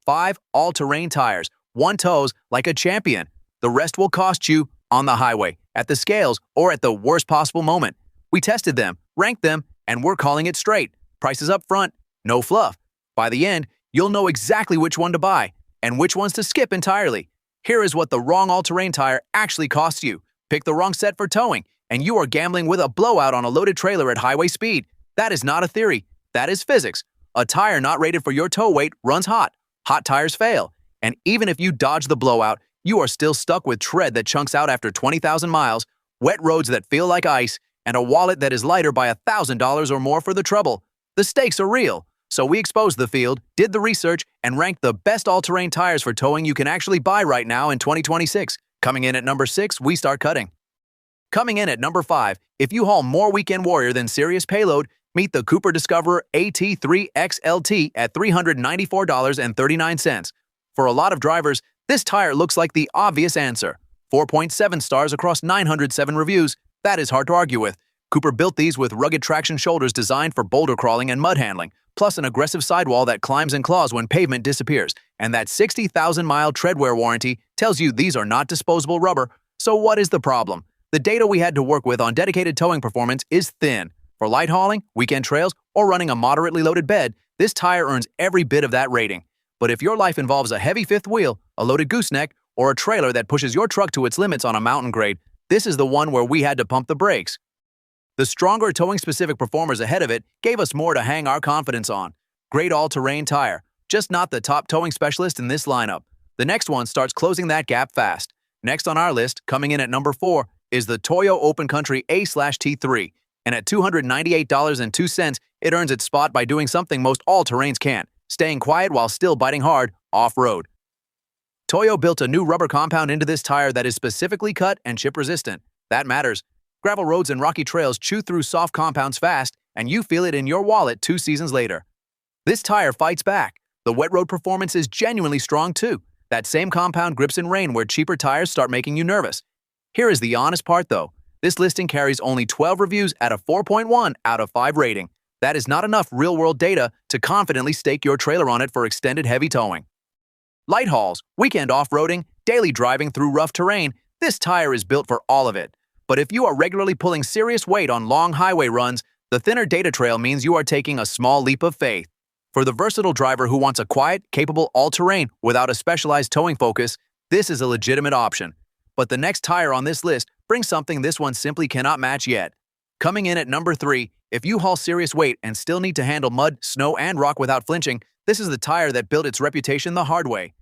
5 all-terrain tires. One tows like a champion. The rest will cost you on the highway, at the scales, or at the worst possible moment. We tested them, ranked them, and we're calling it straight. Prices up front, no fluff. By the end, you'll know exactly which one to buy and which ones to skip entirely. Here is what the wrong all-terrain tire actually costs you. Pick the wrong set for towing, and you are gambling with a blowout on a loaded trailer at highway speed. That is not a theory. That is physics. A tire not rated for your tow weight runs hot. Hot tires fail. And even if you dodge the blowout, you are still stuck with tread that chunks out after 20,000 miles, wet roads that feel like ice, and a wallet that is lighter by $1,000 or more for the trouble. The stakes are real. So we exposed the field, did the research, and ranked the best all-terrain tires for towing you can actually buy right now in 2026. Coming in at number 6, we start cutting. Coming in at number 5, if you haul more weekend warrior than serious payload, meet the Cooper Discoverer AT3XLT at $394.39. For a lot of drivers, this tire looks like the obvious answer. 4.7 stars across 907 reviews. That is hard to argue with. Cooper built these with rugged traction shoulders designed for boulder crawling and mud handling, plus an aggressive sidewall that climbs and claws when pavement disappears. And that 60,000-mile treadwear warranty tells you these are not disposable rubber. So what is the problem? The data we had to work with on dedicated towing performance is thin. For light hauling, weekend trails, or running a moderately loaded bed, this tire earns every bit of that rating. But if your life involves a heavy fifth wheel, a loaded gooseneck, or a trailer that pushes your truck to its limits on a mountain grade, this is the one where we had to pump the brakes. The stronger towing-specific performers ahead of it gave us more to hang our confidence on. Great all-terrain tire, just not the top towing specialist in this lineup. The next one starts closing that gap fast. Next on our list, coming in at number 4, is the Toyo Open Country A/T3. And at $298.02, it earns its spot by doing something most all-terrains can't, staying quiet while still biting hard off-road. Toyo built a new rubber compound into this tire that is specifically cut and chip-resistant. That matters. Gravel roads and rocky trails chew through soft compounds fast, and you feel it in your wallet 2 seasons later. This tire fights back. The wet road performance is genuinely strong too. That same compound grips in rain where cheaper tires start making you nervous. Here is the honest part though. This listing carries only 12 reviews at a 4.1 out of 5 rating. That is not enough real-world data to confidently stake your trailer on it for extended heavy towing. Light hauls, weekend off-roading, daily driving through rough terrain, this tire is built for all of it. But if you are regularly pulling serious weight on long highway runs, the thinner data trail means you are taking a small leap of faith. For the versatile driver who wants a quiet, capable all-terrain without a specialized towing focus, this is a legitimate option. But the next tire on this list brings something this one simply cannot match yet. Coming in at number 3, if you haul serious weight and still need to handle mud, snow, and rock without flinching, this is the tire that built its reputation the hard way.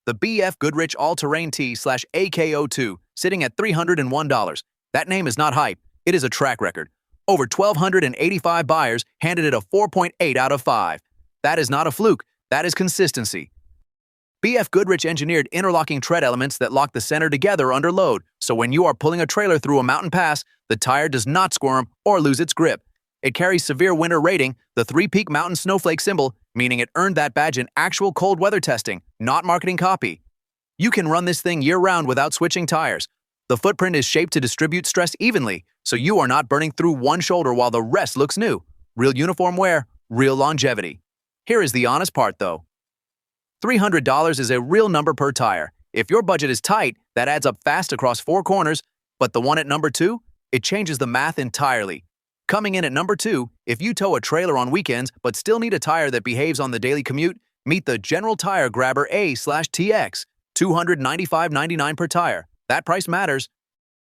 The BF Goodrich All-Terrain T/AKO2, sitting at $301. That name is not hype, it is a track record. Over 1,285 buyers handed it a 4.8 out of 5. That is not a fluke, that is consistency. BF Goodrich engineered interlocking tread elements that lock the center together under load, so when you are pulling a trailer through a mountain pass, the tire does not squirm or lose its grip. It carries severe winter rating, the 3-peak mountain snowflake symbol, meaning it earned that badge in actual cold weather testing, not marketing copy. You can run this thing year-round without switching tires. The footprint is shaped to distribute stress evenly, so you are not burning through one shoulder while the rest looks new. Real uniform wear, real longevity. Here is the honest part though. $300 is a real number per tire. If your budget is tight, that adds up fast across 4 corners, but the one at number 2, it changes the math entirely. Coming in at number 2, if you tow a trailer on weekends but still need a tire that behaves on the daily commute, meet the General Tire Grabber A/TX, $295.99 per tire. That price matters.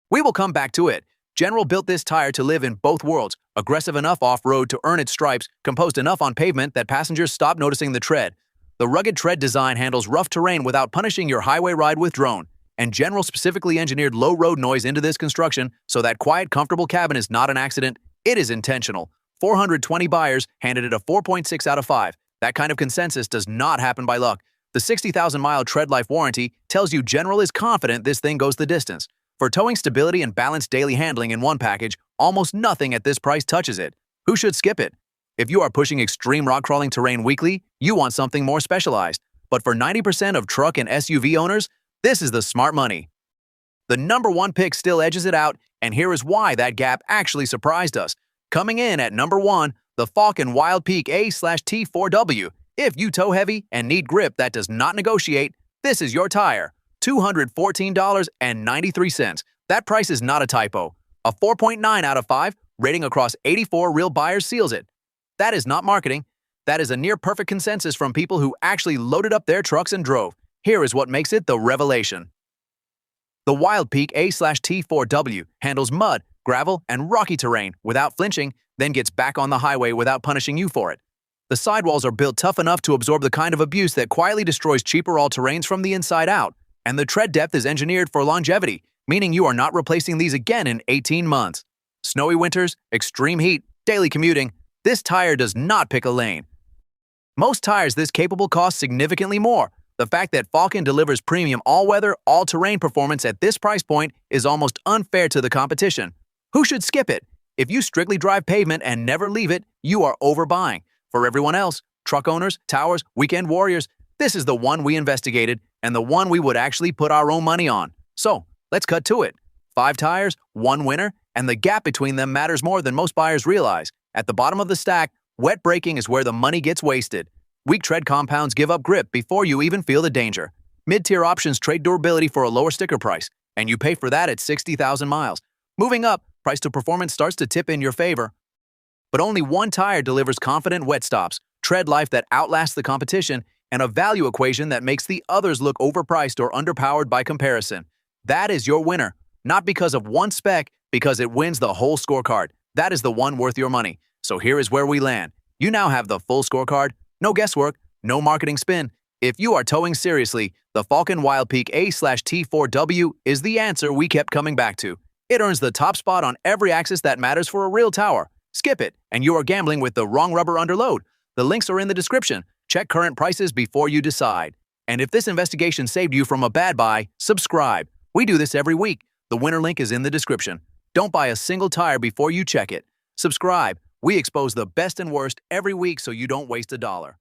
We will come back to it. General built this tire to live in both worlds, aggressive enough off-road to earn its stripes, composed enough on pavement that passengers stop noticing the tread. The rugged tread design handles rough terrain without punishing your highway ride with drone. And General specifically engineered low road noise into this construction so that quiet, comfortable cabin is not an accident, it is intentional. 420 buyers handed it a 4.6 out of 5. That kind of consensus does not happen by luck. The 60,000-mile tread life warranty tells you General is confident this thing goes the distance. For towing stability and balanced daily handling in one package, almost nothing at this price touches it. Who should skip it? If you are pushing extreme rock crawling terrain weekly, you want something more specialized. But for 90% of truck and SUV owners, this is the smart money. The number 1 pick still edges it out, and here is why that gap actually surprised us. Coming in at number 1, the Falken Wild Peak A/T4W. If you tow heavy and need grip that does not negotiate, this is your tire. $214.93. That price is not a typo. A 4.9 out of 5 rating across 84 real buyers seals it. That is not marketing. That is a near-perfect consensus from people who actually loaded up their trucks and drove. Here is what makes it the revelation. The Wild Peak A/T4W handles mud, gravel, and rocky terrain without flinching, then gets back on the highway without punishing you for it. The sidewalls are built tough enough to absorb the kind of abuse that quietly destroys cheaper all-terrains from the inside out, and the tread depth is engineered for longevity, meaning you are not replacing these again in 18 months. Snowy winters, extreme heat, daily commuting, this tire does not pick a lane. Most tires this capable cost significantly more. The fact that Falken delivers premium all-weather, all-terrain performance at this price point is almost unfair to the competition. Who should skip it? If you strictly drive pavement and never leave it, you are overbuying. For everyone else, truck owners, towers, weekend warriors, this is the one we investigated and the one we would actually put our own money on. So, let's cut to it. 5 tires, 1 winner, and the gap between them matters more than most buyers realize. At the bottom of the stack, wet braking is where the money gets wasted. Weak tread compounds give up grip before you even feel the danger. Mid-tier options trade durability for a lower sticker price, and you pay for that at 60,000 miles. Moving up, price to performance starts to tip in your favor. But only one tire delivers confident wet stops, tread life that outlasts the competition, and a value equation that makes the others look overpriced or underpowered by comparison. That is your winner, not because of one spec, because it wins the whole scorecard. That is the one worth your money. So here is where we land. You now have the full scorecard. No guesswork, no marketing spin. If you are towing seriously, the Falken Wild Peak A/T4W is the answer we kept coming back to. It earns the top spot on every axis that matters for a real tower. Skip it, and you are gambling with the wrong rubber under load. The links are in the description. Check current prices before you decide. And if this investigation saved you from a bad buy, subscribe. We do this every week. The winner link is in the description. Don't buy a single tire before you check it. Subscribe. We expose the best and worst every week so you don't waste $1.